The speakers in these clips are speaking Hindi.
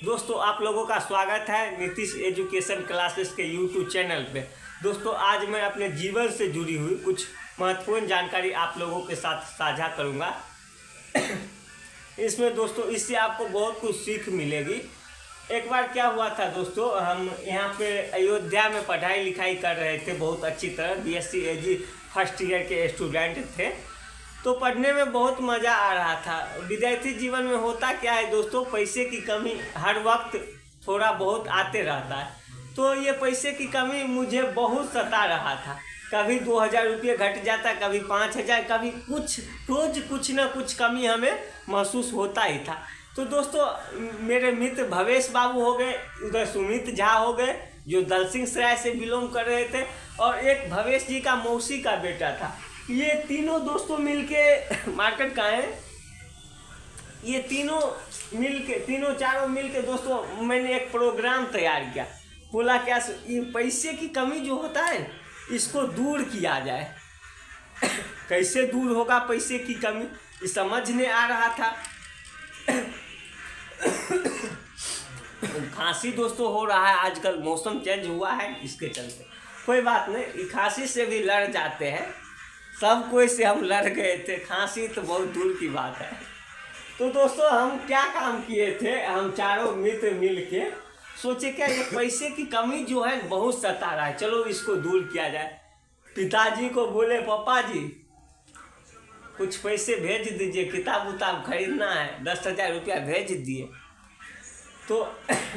दोस्तों आप लोगों का स्वागत है नीतीश एजुकेशन क्लासेस के यूट्यूब चैनल पे। दोस्तों आज मैं अपने जीवन से जुड़ी हुई कुछ महत्वपूर्ण जानकारी आप लोगों के साथ साझा करूंगा। इसमें दोस्तों इससे आपको बहुत कुछ सीख मिलेगी। एक बार क्या हुआ था दोस्तों, हम यहाँ पे अयोध्या में पढ़ाई लिखाई कर रहे थे बहुत अच्छी तरह। बीएससी एजी फर्स्ट ईयर के स्टूडेंट थे, तो पढ़ने में बहुत मज़ा आ रहा था। विद्यार्थी जीवन में होता क्या है दोस्तों, पैसे की कमी हर वक्त थोड़ा बहुत आते रहता है। तो ये पैसे की कमी मुझे बहुत सता रहा था। कभी 2000 रुपये घट जाता, कभी 5000, कभी कुछ रोज़ कुछ ना कुछ कमी हमें महसूस होता ही था। तो दोस्तों मेरे मित्र भवेश बाबू हो गए, उधर सुमित झा हो गए जो दलसिंह सराय से बिलोंग कर रहे थे, और एक भवेश जी का मौसी का बेटा था। ये तीनों दोस्तों मिलके मार्केट का है, ये तीनों चारों मिलके दोस्तों मैंने एक प्रोग्राम तैयार किया। बोला क्या, ये पैसे की कमी जो होता है इसको दूर किया जाए। कैसे दूर होगा पैसे की कमी, ये समझ नहीं आ रहा था। खांसी दोस्तों हो रहा है, आजकल मौसम चेंज हुआ है इसके चलते। कोई बात नहीं, खांसी से भी लड़ जाते हैं, सब कोई से हम लड़ गए थे, खांसी तो बहुत दूर की बात है। तो दोस्तों हम क्या काम किए थे, हम चारों मित्र मिल के सोचे क्या ये पैसे की कमी जो है बहुत सता रहा है, चलो इसको दूर किया जाए। पिताजी को बोले पापा जी कुछ पैसे भेज दीजिए, किताब उताब खरीदना है, 10,000 रुपया भेज दिए। तो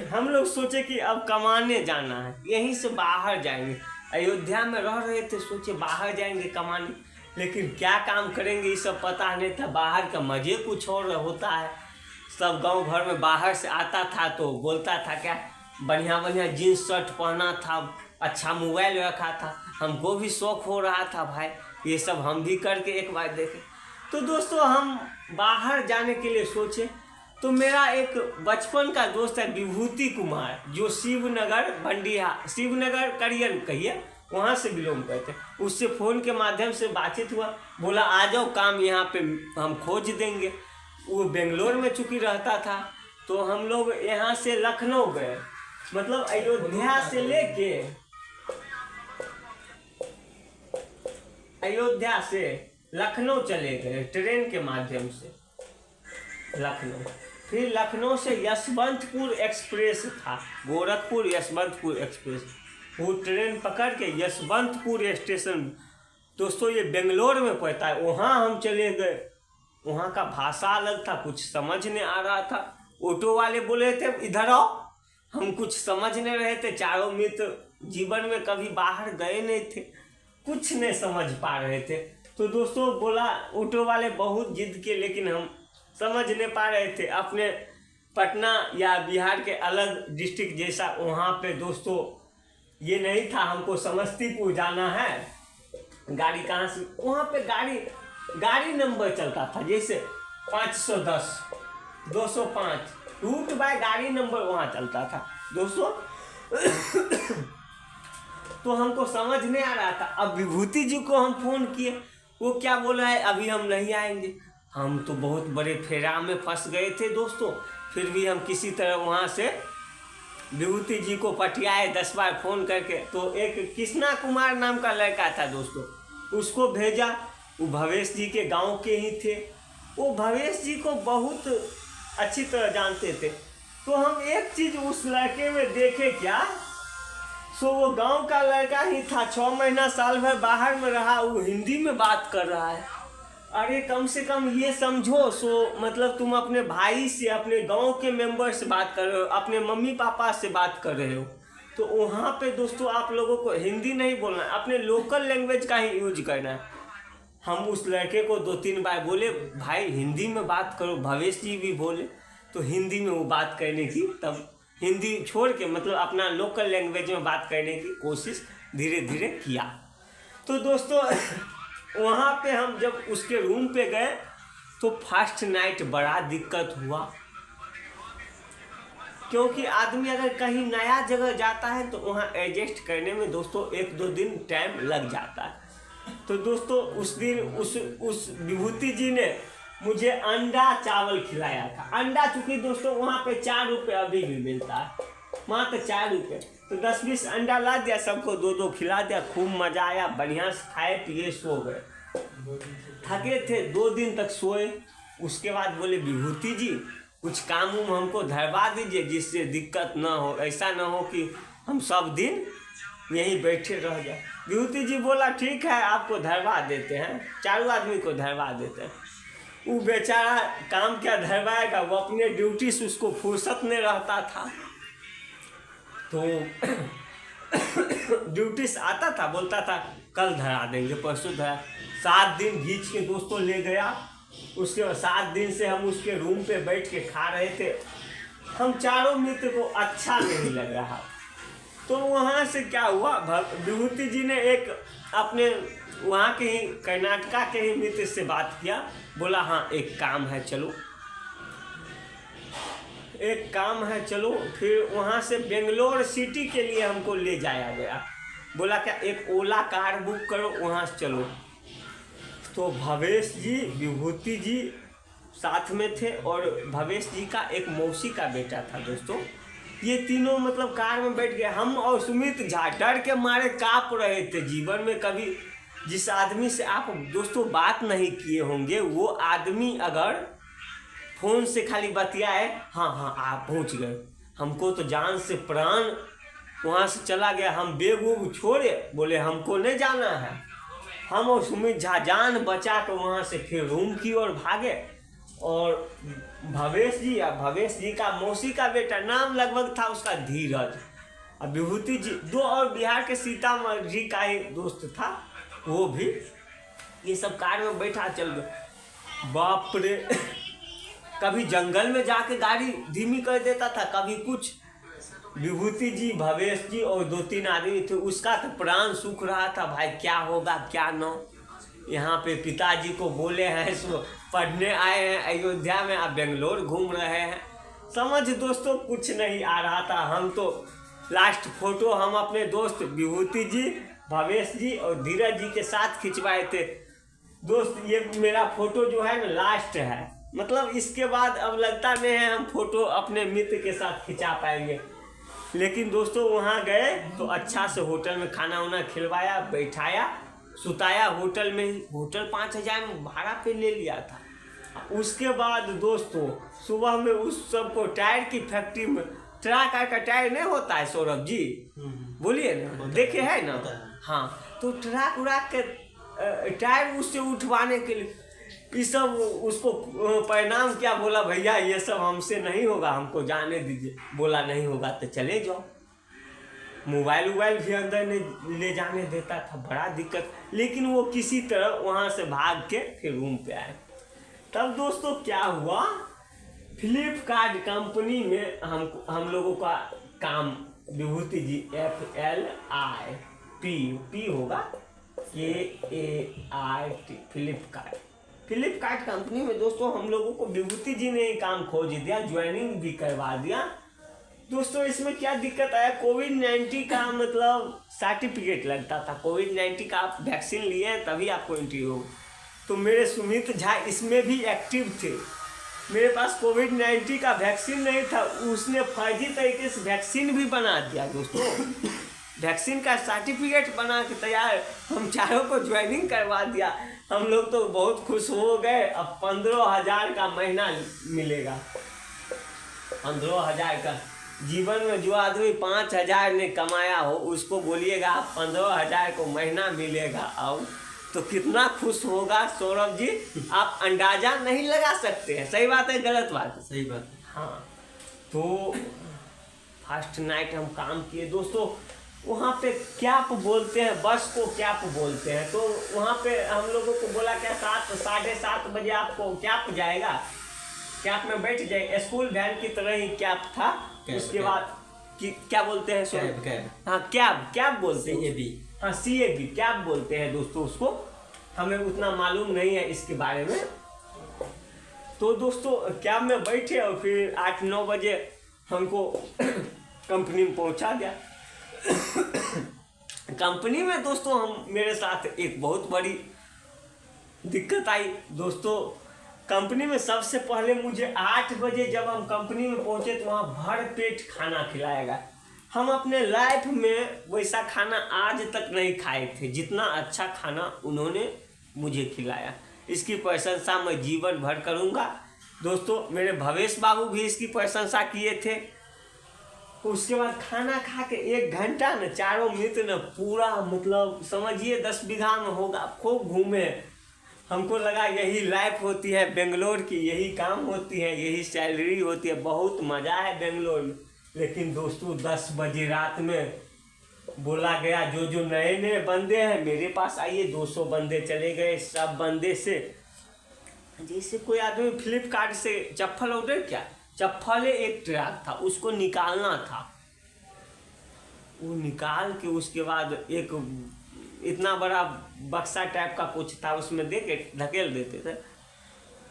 हम लोग सोचे कि अब कमाने जाना है, यहीं से बाहर जाएंगे। अयोध्या में रह रहे थे, सोचे बाहर जाएंगे कमाने, लेकिन क्या काम करेंगे ये सब पता नहीं था। बाहर का मज़े कुछ और होता है। सब गांव भर में बाहर से आता था तो बोलता था क्या बढ़िया बढ़िया जीन्स शर्ट पहना था, अच्छा मोबाइल रखा था। हमको भी शौक़ हो रहा था भाई ये सब हम भी करके एक बार देखें। तो दोस्तों हम बाहर जाने के लिए सोचे। तो मेरा एक बचपन का दोस्त है विभूति कुमार, जो शिवनगर बंडिया, शिवनगर करियन कहिए, वहाँ से बिलोंग करते। उससे फ़ोन के माध्यम से बातचीत हुआ, बोला आ जाओ काम यहाँ पे हम खोज देंगे। वो बेंगलोर में चूँकि रहता था, तो हम लोग यहाँ से लखनऊ गए, मतलब अयोध्या से लेके अयोध्या से लखनऊ चले गए ट्रेन के माध्यम से लखनऊ। फिर लखनऊ से यशवंतपुर एक्सप्रेस था, गोरखपुर यशवंतपुर एक्सप्रेस, वो ट्रेन पकड़ के यशवंतपुर स्टेशन, दोस्तों ये बेंगलोर में पड़ता है, वहाँ हम चले गए। वहाँ का भाषा अलग था, कुछ समझ नहीं आ रहा था। ऑटो वाले बोले थे इधर आओ, हम कुछ समझ नहीं रहे थे। चारों मित्र जीवन में कभी बाहर गए नहीं थे, कुछ नहीं समझ पा रहे थे। तो दोस्तों बोला ऑटो वाले बहुत जिद के, लेकिन हम समझ नहीं पा रहे थे। अपने पटना या बिहार के अलग डिस्ट्रिक्ट जैसा वहाँ पे दोस्तों ये नहीं था, हमको समस्तीपुर जाना है। गाड़ी कहाँ से, वहाँ पे गाड़ी नंबर चलता था, जैसे 510, 205 रूट बाय गाड़ी नंबर वहाँ चलता था दोस्तों। तो हमको समझ नहीं आ रहा था। अब विभूति जी को हम फ़ोन किए, वो क्या बोला है अभी हम नहीं आएंगे। हम तो बहुत बड़े फेरा में फंस गए थे दोस्तों। फिर भी हम किसी तरह वहाँ से विभूति जी को पटियाए 10 बार फ़ोन करके। तो एक कृष्णा कुमार नाम का लड़का था दोस्तों, उसको भेजा। वो भवेश जी के गांव के ही थे, वो भवेश जी को बहुत अच्छी तरह जानते थे। तो हम एक चीज़ उस लड़के में देखे क्या, सो वो गांव का लड़का ही था, 6 महीना साल भर बाहर में रहा, वो हिंदी में बात कर रहा है। अरे कम से कम ये समझो, सो मतलब तुम अपने भाई से, अपने गांव के मेंबर से बात कर रहे हो, अपने मम्मी पापा से बात कर रहे हो, तो वहाँ पे दोस्तों आप लोगों को हिंदी नहीं बोलना है, अपने लोकल लैंग्वेज का ही यूज करना है। हम उस लड़के को 2-3 बार बोले भाई हिंदी में बात करो, भवेश जी भी बोले, तो हिंदी में वो बात करने की, तब हिंदी छोड़ के मतलब अपना लोकल लैंग्वेज में बात करने की कोशिश धीरे धीरे किया। तो दोस्तों वहाँ पे हम जब उसके रूम पे गए तो फर्स्ट नाइट बड़ा दिक्कत हुआ, क्योंकि आदमी अगर कहीं नया जगह जाता है तो वहाँ एडजस्ट करने में दोस्तों 1-2 दिन टाइम लग जाता है। तो दोस्तों उस दिन उस विभूति जी ने मुझे अंडा चावल खिलाया था। अंडा चूंकि दोस्तों वहाँ पे 4 रुपये अभी भी मिलता है, मात्र 4 रुपये। तो 10-20 अंडा ला दिया, सबको 2-2 खिला दिया, खूब मजा आया, बढ़िया से खाए पिए सो गए। थके थे, 2 दिन तक सोए। उसके बाद बोले विभूति जी कुछ काम उम हमको धरवा दीजिए जिससे दिक्कत ना हो, ऐसा ना हो कि हम सब दिन यहीं बैठे रह जाए। विभूति जी बोला ठीक है आपको धरवा देते हैं, 4 आदमी को धरवा देते हैं। वो बेचारा काम क्या धरवाएगा, वो अपने ड्यूटी से उसको फुर्सत नहीं रहता था, तो ड्यूटी से आता था, बोलता था कल धरा देंगे, परसों धरा। 7 दिन खींच के दोस्तों ले गया। उसके बाद 7 दिन से हम उसके रूम पे बैठ के खा रहे थे। हम चारों मित्र को अच्छा नहीं लग रहा। तो वहाँ से क्या हुआ, विभूति जी ने एक अपने वहाँ के ही कर्नाटका के ही मित्र से बात किया। बोला हाँ एक काम है चलो, एक काम है चलो। फिर वहाँ से बेंगलोर सिटी के लिए हमको ले जाया गया। बोला क्या एक ओला कार बुक करो, वहाँ से चलो। तो भवेश जी विभूति जी साथ में थे और भवेश जी का एक मौसी का बेटा था दोस्तों। ये तीनों मतलब कार में बैठ गए। हम और सुमित झा डर के मारे काँप रहे थे। जीवन में कभी जिस आदमी से आप दोस्तों बात नहीं किए होंगे, वो आदमी अगर फ़ोन से खाली बतियाए हाँ हाँ आप पहुंच गए, हमको तो जान से प्राण वहाँ से चला गया। हम बेग उग छोड़े, बोले हमको नहीं जाना है। हम और सुमित झा जान बचा कर वहाँ से फिर रूम की ओर भागे। और भवेश जी का मौसी का बेटा, नाम लगभग था उसका धीरज, और विभूति जी 2 और बिहार के सीतामढ़ी का ही दोस्त था, वो भी। ये सब कार में बैठा चल गए। बाप रे, कभी जंगल में जाके गाड़ी धीमी कर देता था, कभी कुछ। विभूति जी भवेश जी और 2-3 आदमी थे। उसका तो प्राण सूख रहा था, भाई क्या होगा क्या न। यहाँ पे पिताजी को बोले हैं सो पढ़ने आए हैं अयोध्या में, आप बेंगलोर घूम रहे हैं। समझ दोस्तों कुछ नहीं आ रहा था। हम तो लास्ट फोटो हम अपने दोस्त विभूति जी भवेश जी और धीरज जी के साथ खिंचवाए थे। दोस्त ये मेरा फोटो जो है ना लास्ट है, मतलब इसके बाद अब लगता नहीं है हम फोटो अपने मित्र के साथ खिंचा पाएंगे। लेकिन दोस्तों वहाँ गए तो अच्छा से होटल में खाना वाना खिलवाया, बैठाया, सुताया होटल में ही। होटल 5,000 में भाड़ा पे ले लिया था। उसके बाद दोस्तों सुबह में उस सबको टायर की फैक्ट्री में, ट्रक का टायर नहीं होता है सौरभ जी, बोलिए ना, देखे है ना। हाँ, तो ट्रक उड़ाक के टायर उससे उठवाने के लिए ये सब उसको परिणाम क्या बोला, भैया ये सब हमसे नहीं होगा, हमको जाने दीजिए। बोला नहीं होगा तो चले जाओ। मोबाइल भी अंदर नहीं ले जाने देता था, बड़ा दिक्कत। लेकिन वो किसी तरह वहाँ से भाग के फिर रूम पे आए। तब दोस्तों क्या हुआ, फ्लिपकार्ट कंपनी में हम लोगों का काम, विभूति जी FLIP होगा KAIT फ्लिपकार्ट कंपनी में दोस्तों हम लोगों को विभूति जी ने काम खोज दिया, ज्वाइनिंग भी करवा दिया। दोस्तों इसमें क्या दिक्कत आया, कोविड-19 का मतलब सर्टिफिकेट लगता था। कोविड-19 का आप वैक्सीन लिए तभी आपको एंट्री हो। तो मेरे सुमित झा इसमें भी एक्टिव थे। मेरे पास कोविड-19 का वैक्सीन नहीं था, उसने फर्जी तरीके से वैक्सीन भी बना दिया दोस्तों। वैक्सीन का सर्टिफिकेट बना के तैयार, हम चारों को ज्वाइनिंग करवा दिया। हम लोग तो बहुत खुश हो गए। अब 15,000 का महीना मिलेगा। 15,000 का, जीवन में जो आदमी 5,000 ने कमाया हो उसको बोलिएगा 15,000 को महीना मिलेगा, अब तो कितना खुश होगा सौरभ जी, आप अंदाजा नहीं लगा सकते हैं। सही बात है गलत बात है? सही बात है। हाँ, तो फर्स्ट नाइट हम काम किए दोस्तों। वहाँ पे कैप बोलते हैं, बस को कैप बोलते हैं। तो वहाँ पे हम लोगों को बोला क्या 7-7:30 बजे आपको कैप जाएगा, कैप में बैठ जाए। स्कूल वैन की तरह ही कैप था। उसके बाद क्या बोलते हैं सो, हाँ कैब बोलते हैं। हाँ CAB कैब बोलते हैं दोस्तों उसको, हमें उतना मालूम नहीं है इसके बारे में। तो दोस्तों कैब में बैठे और फिर 8-9 बजे हमको कंपनी में पहुंचा दिया। कंपनी में दोस्तों मेरे साथ एक बहुत बड़ी दिक्कत आई दोस्तों। कंपनी में सबसे पहले मुझे 8 बजे जब हम कंपनी में पहुंचे तो वहाँ भर पेट खाना खिलाया गया। हम अपने लाइफ में वैसा खाना आज तक नहीं खाए थे जितना अच्छा खाना उन्होंने मुझे खिलाया। इसकी प्रशंसा मैं जीवन भर करूँगा। दोस्तों मेरे भवेश बाबू भी इसकी प्रशंसा किए थे। उसके बाद खाना खा के 1 घंटा न चारों मित्र न पूरा मतलब समझिए 10 बीघा में होगा, खूब घूमे। हमको लगा यही लाइफ होती है बेंगलोर की, यही काम होती है, यही सैलरी होती है, बहुत मज़ा है बेंगलोर में। लेकिन दोस्तों 10 बजे रात में बोला गया जो जो नए नए बंदे हैं मेरे पास आइए। 200 बंदे चले गए। सब बंदे से जैसे कोई आदमी फ्लिपकार्ट से चप्पल ऑर्डर किया, चप्पल एक ट्रक था उसको निकालना था, वो निकाल के उसके बाद एक इतना बड़ा बक्सा टाइप का कुछ था उसमें दे के धकेल देते थे।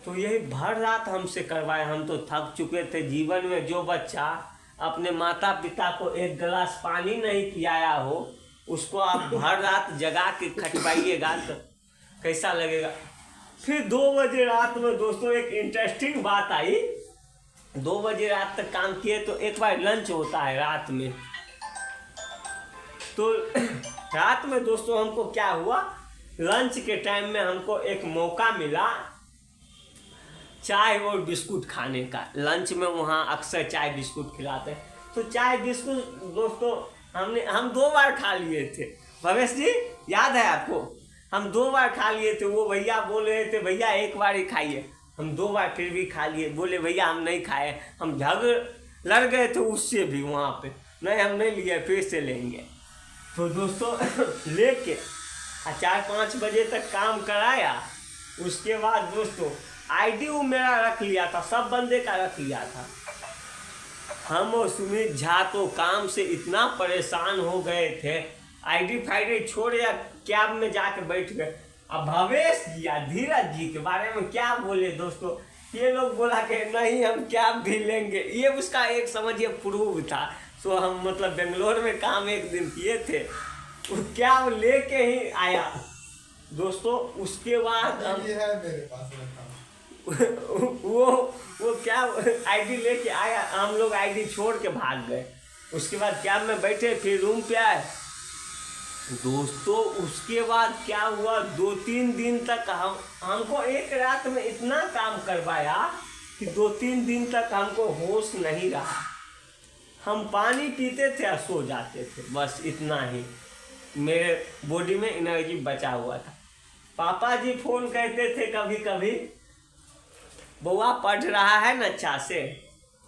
तो यही भर रात हमसे करवाए। हम तो थक चुके थे। जीवन में जो बच्चा अपने माता पिता को 1 गिलास पानी नहीं पियाया हो उसको आप भर रात जगा के खटवाइएगा तो कैसा लगेगा। फिर 2 बजे रात में दोस्तों एक इंटरेस्टिंग बात आई। 2 बजे रात तक काम किए तो एक बार लंच होता है रात में। तो रात में दोस्तों हमको क्या हुआ, लंच के टाइम में हमको एक मौका मिला चाय और बिस्कुट खाने का। लंच में वहाँ अक्सर चाय बिस्कुट खिलाते हैं। तो चाय बिस्कुट दोस्तों हम 2 बार खा लिए थे। भवेश जी याद है आपको? हम 2 बार खा लिए थे। वो भैया बोल रहे थे भैया 1 बार ही खाइए। हम 2 बार फिर भी खा लिए। बोले भैया हम नहीं खाए। हम लड़ गए थे उससे भी वहाँ पे, नहीं हम नहीं लिए, फिर से लेंगे। तो दोस्तों लेके 4-5 बजे तक काम कराया। उसके बाद दोस्तों आईडी वो मेरा रख लिया था, सब बंदे का रख लिया था। हम और सुमित झा तो काम से इतना परेशान हो गए थे, आईडी फाईडी छोड़ या कैब में जाके बैठ गए। अब भवेश जी या धीरज जी के बारे में क्या बोले दोस्तों, ये लोग बोला कि नहीं हम कैब भी लेंगे। ये उसका एक समझिए प्रूव था। तो हम मतलब बेंगलोर में काम एक दिन किए थे, वो कैब लेके ही आया दोस्तों। उसके बाद हम है मेरे पास वो कैब आईडी लेके आया, हम लोग आईडी छोड़ के भाग गए। उसके बाद कैब में बैठे फिर रूम पे आए दोस्तों। उसके बाद क्या हुआ, 2-3 दिन तक हमको एक रात में इतना काम करवाया कि 2-3 दिन तक हमको होश नहीं रहा। हम पानी पीते थे और सो जाते थे, बस इतना ही मेरे बॉडी में एनर्जी बचा हुआ था। पापा जी फ़ोन करते थे कभी कभी, बउआ पढ़ रहा है ना अच्छा से?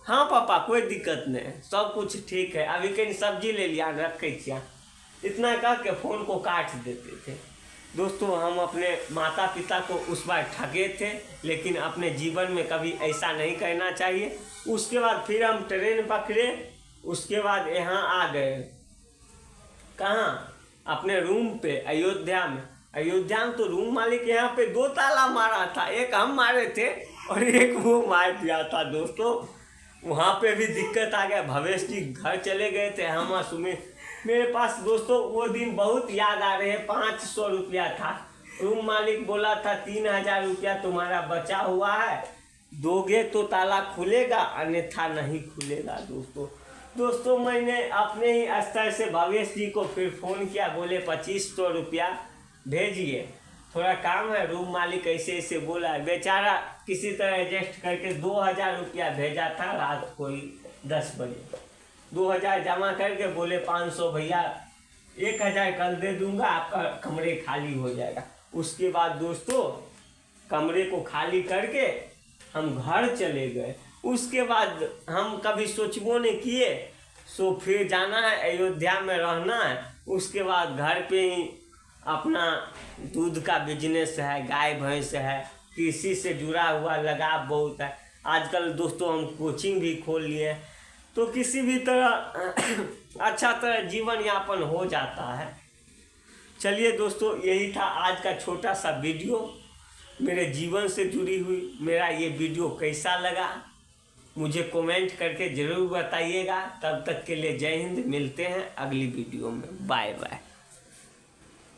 हाँ पापा कोई दिक्कत नहीं, सब कुछ ठीक है, अभी कहीं सब्जी ले लिया रखे छिया, इतना कह के फ़ोन को काट देते थे। दोस्तों हम अपने माता पिता को उस बार ठगे थे, लेकिन अपने जीवन में कभी ऐसा नहीं करना चाहिए। उसके बाद फिर हम ट्रेन पकड़े। उसके बाद यहाँ आ गए, कहाँ, अपने रूम पे अयोध्या में। अयोध्या में तो रूम मालिक यहाँ पे 2 ताला मारा था, एक हम मारे थे और एक वो मार दिया था दोस्तों। वहाँ पे भी दिक्कत आ गया। भवेश जी घर चले गए थे, हम सुमित। मेरे पास दोस्तों वो दिन बहुत याद आ रहे हैं। 500 रुपया था। रूम मालिक बोला था 3000 रुपया तुम्हारा बचा हुआ है, दोगे तो ताला खुलेगा अन्यथा नहीं खुलेगा। दोस्तों मैंने अपने ही स्तर से भवेश जी को फिर फ़ोन किया, बोले 2500 रुपया भेजिए, थोड़ा काम है। रूम मालिक ऐसे ऐसे बोला, बेचारा किसी तरह एडजस्ट करके 2000 रुपया भेजा था रात को ही 10 बजे। 2000 जमा करके बोले 500 भैया 1000 कल दे दूंगा, आपका कमरे खाली हो जाएगा। उसके बाद दोस्तों कमरे को खाली करके हम घर चले गए। उसके बाद हम कभी सोचबो नहीं किए, सो फिर जाना है अयोध्या में रहना है। उसके बाद घर पे ही अपना दूध का बिजनेस है, गाय भैंस है, कृषि से जुड़ा हुआ लगाव बहुत है। आजकल दोस्तों हम कोचिंग भी खोल लिए, तो किसी भी तरह अच्छा तरह जीवन यापन हो जाता है। चलिए दोस्तों यही था आज का छोटा सा वीडियो, मेरे जीवन से जुड़ी हुई। मेरा ये वीडियो कैसा लगा मुझे कमेंट करके ज़रूर बताइएगा। तब तक के लिए जय हिंद, मिलते हैं अगली वीडियो में, बाय बाय।